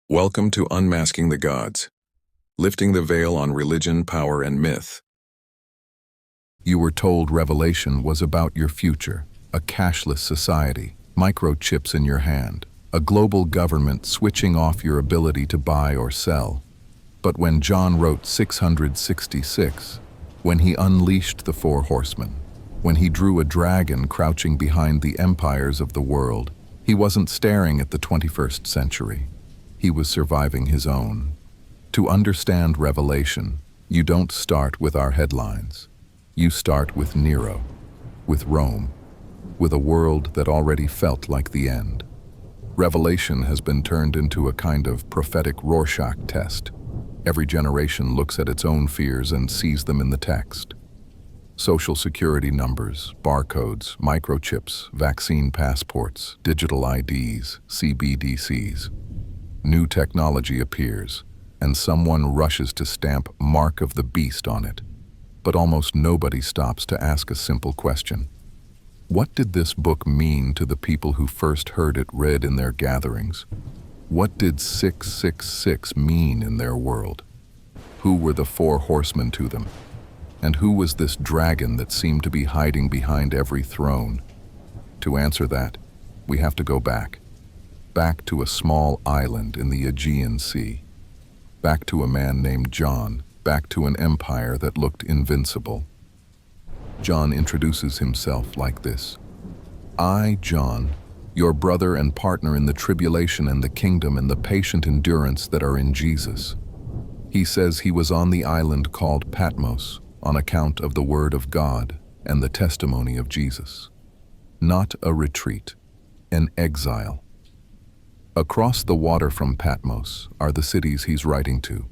Welcome to Unmasking the Gods, lifting the veil on religion, power, and myth. You were told Revelation was about your future, a cashless society, microchips in your hand, a global government switching off your ability to buy or sell. But when John wrote 666, when he unleashed the Four Horsemen, when he drew a dragon crouching behind the empires of the world, he wasn't staring at the 21st century. He was surviving his own. To understand Revelation, you don't start with our headlines. You start with Nero, with Rome, with a world that already felt like the end. Revelation has been turned into a kind of prophetic Rorschach test. Every generation looks at its own fears and sees them in the text. Social security numbers, barcodes, microchips, vaccine passports, digital IDs, CBDCs. New technology appears, and someone rushes to stamp Mark of the Beast on it. But almost nobody stops to ask a simple question. What did this book mean to the people who first heard it read in their gatherings? What did 666 mean in their world? Who were the Four Horsemen to them? And who was this dragon that seemed to be hiding behind every throne? To answer that, we have to go back to a small island in the Aegean Sea, back to a man named John, back to an empire that looked invincible. John introduces himself like this: I, John, your brother and partner in the tribulation and the kingdom and the patient endurance that are in Jesus. He says he was on the island called Patmos on account of the word of God and the testimony of Jesus. Not a retreat, an exile. Across the water from Patmos are the cities he's writing to: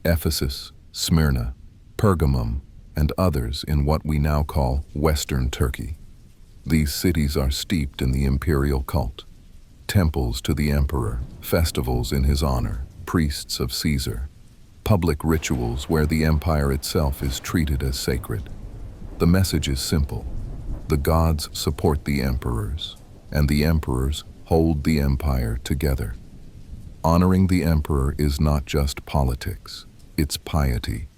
Ephesus, Smyrna, Pergamum, and others in what we now call Western Turkey. These cities are steeped in the Imperial cult. Temples to the emperor, festivals in his honor, priests of Caesar, public rituals where the empire itself is treated as sacred. The message is simple: the gods support the emperors, and the emperors hold the empire together. Honoring the emperor is not just politics, it's piety.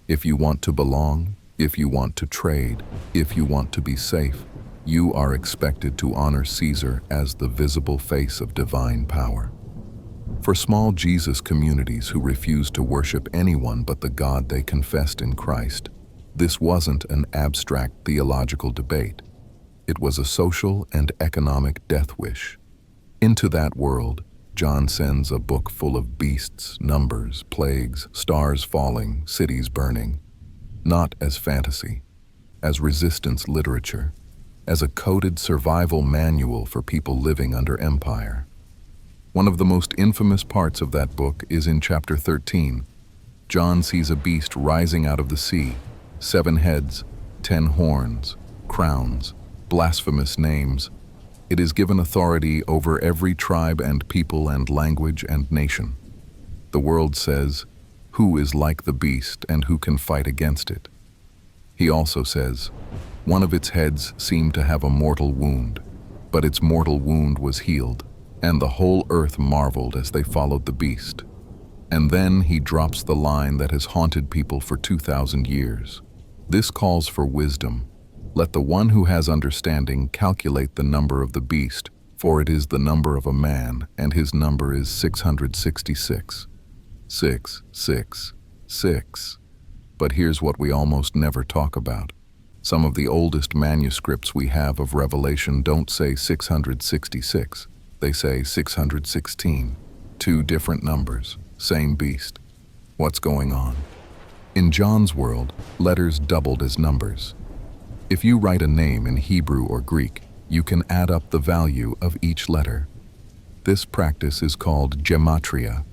If you want to belong, if you want to trade, if you want to be safe, you are expected to honor Caesar as the visible face of divine power. For small Jesus communities who refuse to worship anyone but the God they confessed in Christ, this wasn't an abstract theological debate. It was a social and economic death wish. Into that world, John sends a book full of beasts, numbers, plagues, stars falling, cities burning. Not as fantasy, as resistance literature, as a coded survival manual for people living under empire. One of the most infamous parts of that book is in chapter 13. John sees a beast rising out of the sea, 7 heads, 10 horns, crowns, blasphemous names. It is given authority over every tribe and people and language and nation. The world says, who is like the beast and who can fight against it? He also says, one of its heads seemed to have a mortal wound, but its mortal wound was healed, and the whole earth marveled as they followed the beast. And then he drops the line that has haunted people for 2,000 years. This calls for wisdom. Let the one who has understanding calculate the number of the beast, for it is the number of a man, and his number is 666. 666. But here's what we almost never talk about. Some of the oldest manuscripts we have of Revelation don't say 666. They say 616. 2 different numbers, same beast. What's going on? In John's world, letters doubled as numbers. If you write a name in Hebrew or Greek, you can add up the value of each letter. This practice is called gematria.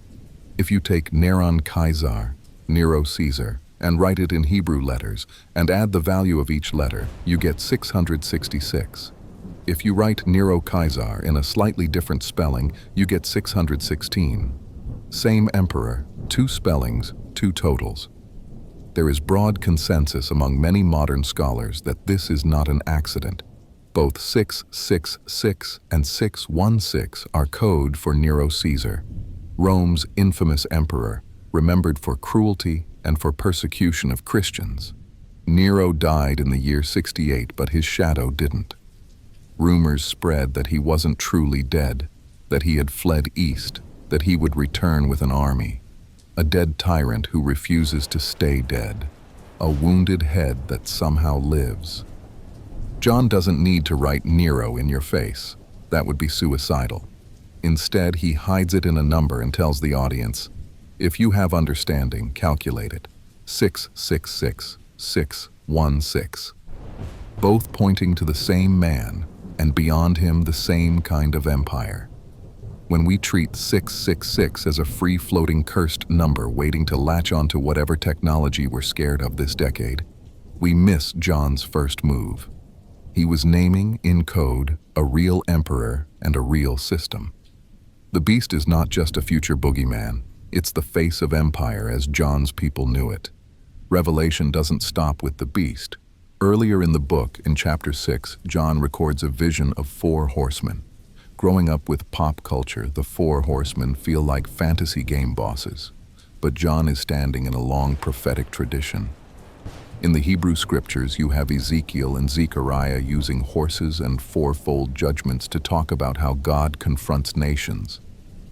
If you take Nero Caesar, Nero Caesar, and write it in Hebrew letters and add the value of each letter, you get 666. If you write Nero Caesar in a slightly different spelling, you get 616. Same emperor, 2 spellings, 2 totals. There is broad consensus among many modern scholars that this is not an accident. Both 666 and 616 are code for Nero Caesar. Rome's infamous emperor, remembered for cruelty and for persecution of Christians. Nero died in the year 68, but his shadow didn't. Rumors spread that he wasn't truly dead, that he had fled east, that he would return with an army. A dead tyrant who refuses to stay dead. A wounded head that somehow lives. John doesn't need to write Nero in your face. That would be suicidal. Instead, he hides it in a number and tells the audience, if you have understanding, calculate it. 666, 616. Both pointing to the same man, and beyond him the same kind of empire. When we treat 666 as a free-floating cursed number waiting to latch onto whatever technology we're scared of this decade, we miss John's first move. He was naming, in code, a real emperor and a real system. The beast is not just a future boogeyman, it's the face of empire as John's people knew it. Revelation doesn't stop with the beast. Earlier in the book, in chapter 6, John records a vision of 4 horsemen. Growing up with pop culture, the 4 horsemen feel like fantasy game bosses. But John is standing in a long prophetic tradition. In the Hebrew scriptures, you have Ezekiel and Zechariah using horses and fourfold judgments to talk about how God confronts nations.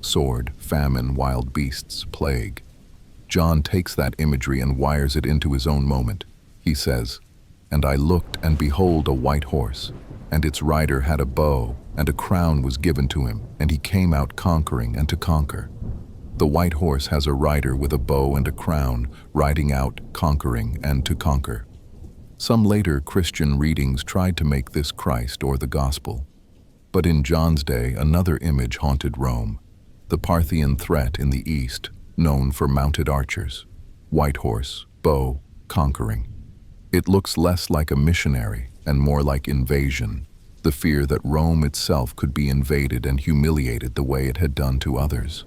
Sword, famine, wild beasts, plague. John takes that imagery and wires it into his own moment. He says, "And I looked, and behold, a white horse, and its rider had a bow, and a crown was given to him, and he came out conquering and to conquer." The white horse has a rider with a bow and a crown, riding out, conquering, and to conquer. Some later Christian readings tried to make this Christ or the gospel. But in John's day, another image haunted Rome, the Parthian threat in the east, known for mounted archers. White horse, bow, conquering. It looks less like a missionary and more like invasion, the fear that Rome itself could be invaded and humiliated the way it had done to others.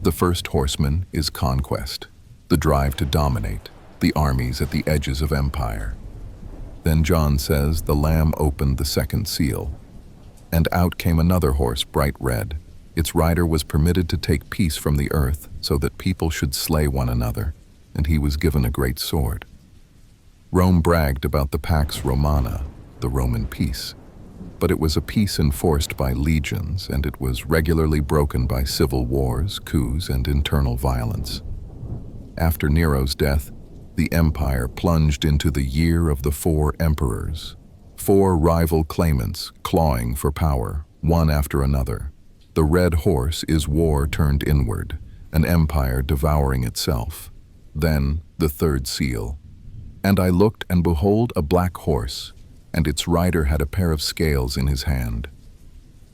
The first horseman is conquest, the drive to dominate, the armies at the edges of empire. Then John says the Lamb opened the second seal, and out came another horse, bright red. Its rider was permitted to take peace from the earth so that people should slay one another, and he was given a great sword. Rome bragged about the Pax Romana, the Roman peace. But it was a peace enforced by legions, and it was regularly broken by civil wars, coups, and internal violence. After Nero's death, the empire plunged into the year of the 4 emperors. 4 rival claimants clawing for power, one after another. The red horse is war turned inward, an empire devouring itself. Then the third seal. And I looked, and behold, a black horse, and its rider had a pair of scales in his hand.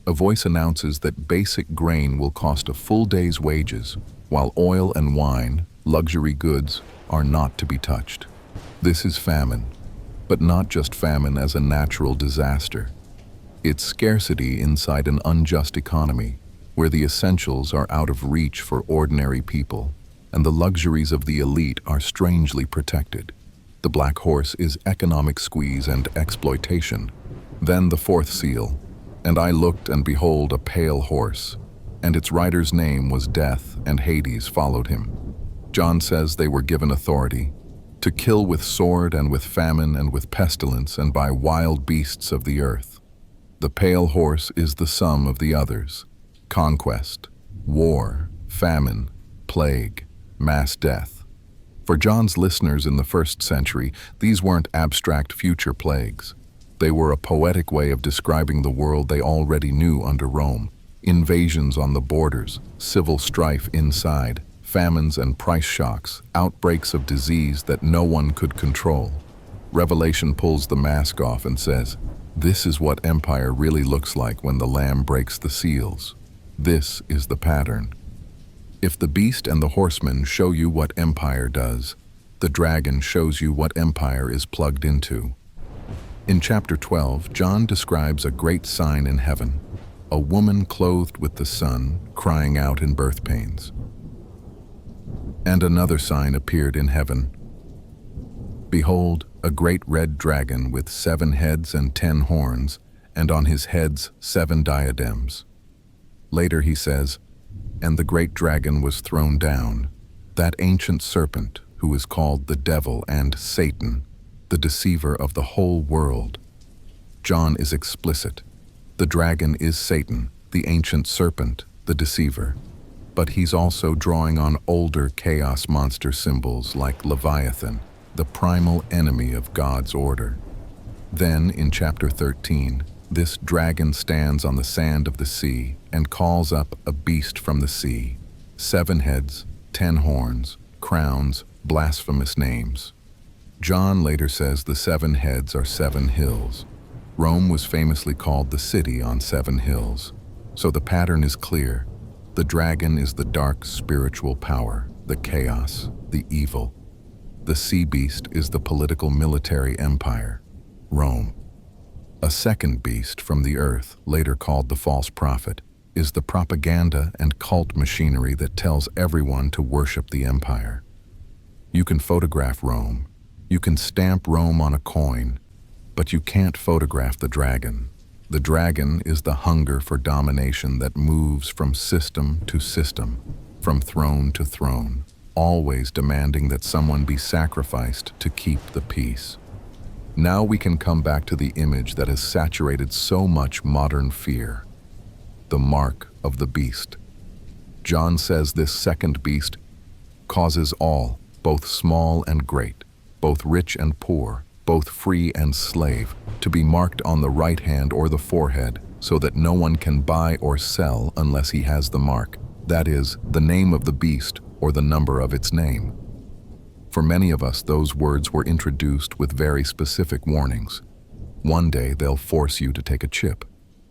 A voice announces that basic grain will cost a full day's wages, while oil and wine, luxury goods, are not to be touched. This is famine, but not just famine as a natural disaster. It's scarcity inside an unjust economy, where the essentials are out of reach for ordinary people, and the luxuries of the elite are strangely protected. The black horse is economic squeeze and exploitation. Then the fourth seal, and I looked, and behold, a pale horse, and its rider's name was Death, and Hades followed him. John says they were given authority to kill with sword and with famine and with pestilence and by wild beasts of the earth. The pale horse is the sum of the others: conquest, war, famine, plague, mass death. For John's listeners in the 1st century, these weren't abstract future plagues. They were a poetic way of describing the world they already knew under Rome. Invasions on the borders, civil strife inside, famines and price shocks, outbreaks of disease that no one could control. Revelation pulls the mask off and says, this is what empire really looks like when the Lamb breaks the seals. This is the pattern. If the beast and the horseman show you what empire does, the dragon shows you what empire is plugged into. In chapter 12, John describes a great sign in heaven, a woman clothed with the sun, crying out in birth pains. And another sign appeared in heaven. Behold, a great red dragon with 7 heads and 10 horns, and on his heads 7 diadems. Later he says, And the great dragon was thrown down, that ancient serpent who is called the devil and Satan, the deceiver of the whole world. John is explicit. The dragon is Satan, the ancient serpent, the deceiver. But he's also drawing on older chaos monster symbols like Leviathan, the primal enemy of God's order. Then, in chapter 13, this dragon stands on the sand of the sea and calls up a beast from the sea. 7 heads, 10 horns, crowns, blasphemous names. John later says the 7 heads are 7 hills. Rome was famously called the city on 7 hills. So the pattern is clear. The dragon is the dark spiritual power, the chaos, the evil. The sea beast is the political military empire, Rome. A second beast from the earth, later called the false prophet, is the propaganda and cult machinery that tells everyone to worship the empire. You can photograph Rome, you can stamp Rome on a coin, but you can't photograph the dragon. The dragon is the hunger for domination that moves from system to system, from throne to throne, always demanding that someone be sacrificed to keep the peace. Now we can come back to the image that has saturated so much modern fear, the mark of the beast. John says this second beast causes all, both small and great, both rich and poor, both free and slave, to be marked on the right hand or the forehead, so that no one can buy or sell unless he has the mark, that is, the name of the beast or the number of its name. For many of us, those words were introduced with very specific warnings. One day, they'll force you to take a chip.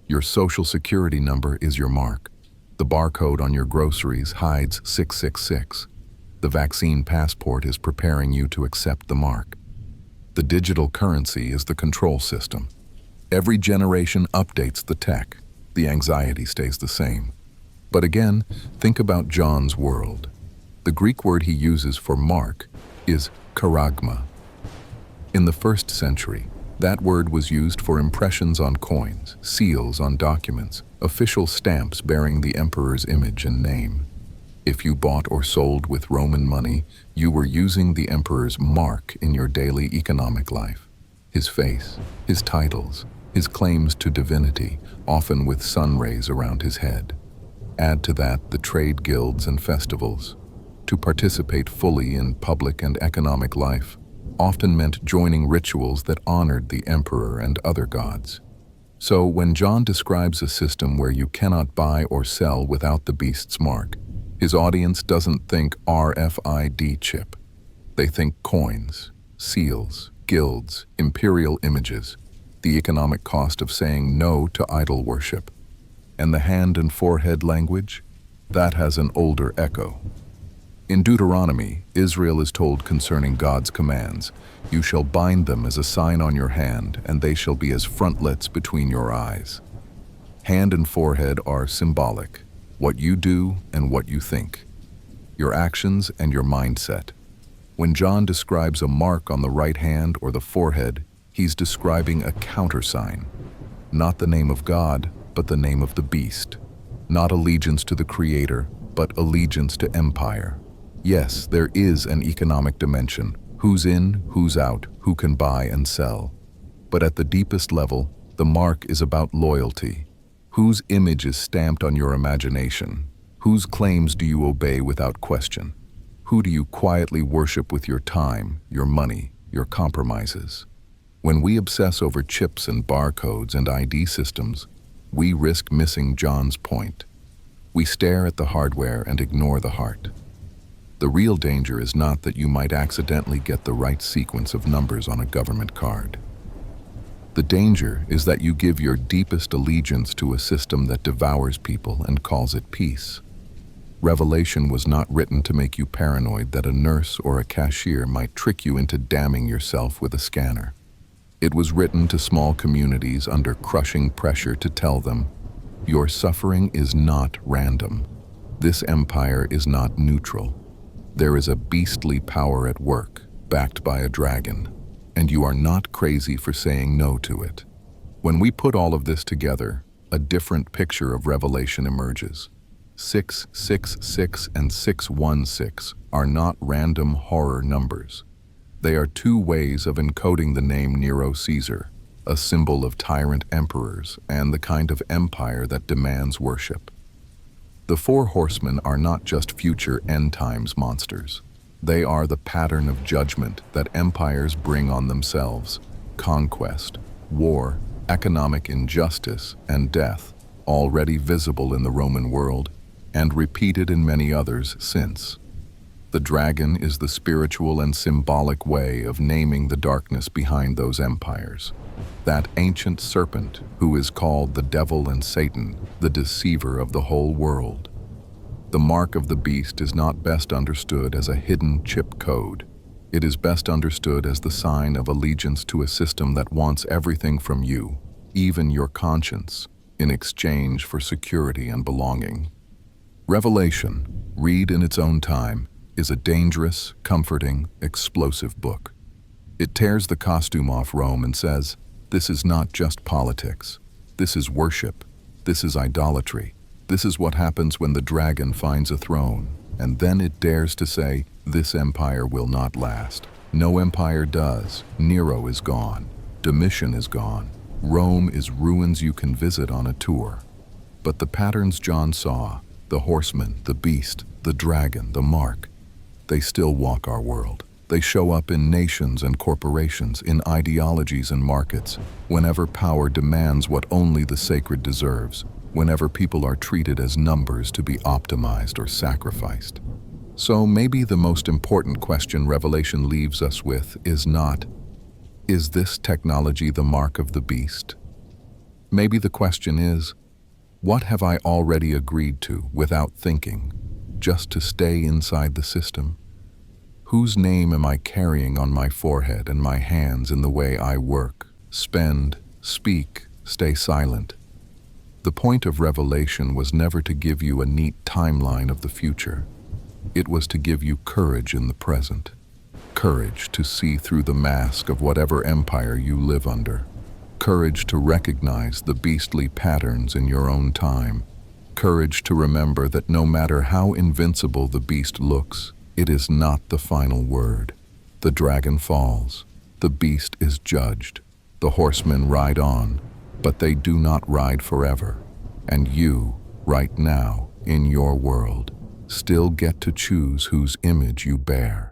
Your social security number is your mark. The barcode on your groceries hides 666. The vaccine passport is preparing you to accept the mark. The digital currency is the control system. Every generation updates the tech. The anxiety stays the same. But again, think about John's world. The Greek word he uses for mark is charagma. In the 1st century, that word was used for impressions on coins, seals on documents, official stamps bearing the emperor's image and name. If you bought or sold with Roman money, you were using the emperor's mark in your daily economic life. His face, his titles, his claims to divinity, often with sun rays around his head. Add to that the trade guilds and festivals. To participate fully in public and economic life often meant joining rituals that honored the emperor and other gods. So when John describes a system where you cannot buy or sell without the beast's mark, his audience doesn't think RFID chip. They think coins, seals, guilds, imperial images, the economic cost of saying no to idol worship. And the hand and forehead language? That has an older echo. In Deuteronomy, Israel is told concerning God's commands, "You shall bind them as a sign on your hand, and they shall be as frontlets between your eyes." Hand and forehead are symbolic, what you do and what you think, your actions and your mindset. When John describes a mark on the right hand or the forehead, he's describing a countersign, not the name of God, but the name of the beast, not allegiance to the Creator, but allegiance to empire. Yes, there is an economic dimension, who's in, who's out, who can buy and sell. But at the deepest level, the mark is about loyalty. Whose image is stamped on your imagination? Whose claims do you obey without question? Who do you quietly worship with your time, your money, your compromises? When we obsess over chips and barcodes and ID systems, we risk missing John's point. We stare at the hardware and ignore the heart. The real danger is not that you might accidentally get the right sequence of numbers on a government card. The danger is that you give your deepest allegiance to a system that devours people and calls it peace. Revelation was not written to make you paranoid that a nurse or a cashier might trick you into damning yourself with a scanner. It was written to small communities under crushing pressure to tell them, your suffering is not random. This empire is not neutral. There is a beastly power at work, backed by a dragon, and you are not crazy for saying no to it. When we put all of this together, a different picture of Revelation emerges. 666 and 616 are not random horror numbers. They are two ways of encoding the name Nero Caesar, a symbol of tyrant emperors and the kind of empire that demands worship. The Four Horsemen are not just future end times monsters. They are the pattern of judgment that empires bring on themselves: conquest, war, economic injustice, and death, already visible in the Roman world and repeated in many others since. The dragon is the spiritual and symbolic way of naming the darkness behind those empires. That ancient serpent who is called the devil and Satan, the deceiver of the whole world. The mark of the beast is not best understood as a hidden chip code. It is best understood as the sign of allegiance to a system that wants everything from you, even your conscience, in exchange for security and belonging. Revelation, read in its own time, is a dangerous, comforting, explosive book. It tears the costume off Rome and says, this is not just politics. This is worship. This is idolatry. This is what happens when the dragon finds a throne. And then it dares to say, this empire will not last. No empire does. Nero is gone. Domitian is gone. Rome is ruins you can visit on a tour. But the patterns John saw, the horseman, the beast, the dragon, the mark, they still walk our world. They show up in nations and corporations, in ideologies and markets, whenever power demands what only the sacred deserves, whenever people are treated as numbers to be optimized or sacrificed. So maybe the most important question Revelation leaves us with is not, is this technology the mark of the beast? Maybe the question is, what have I already agreed to without thinking, just to stay inside the system? Whose name am I carrying on my forehead and my hands in the way I work, spend, speak, stay silent? The point of Revelation was never to give you a neat timeline of the future. It was to give you courage in the present. Courage to see through the mask of whatever empire you live under. Courage to recognize the beastly patterns in your own time. Courage to remember that no matter how invincible the beast looks, it is not the final word. The dragon falls. The beast is judged. The horsemen ride on, but they do not ride forever. And you, right now, in your world, still get to choose whose image you bear.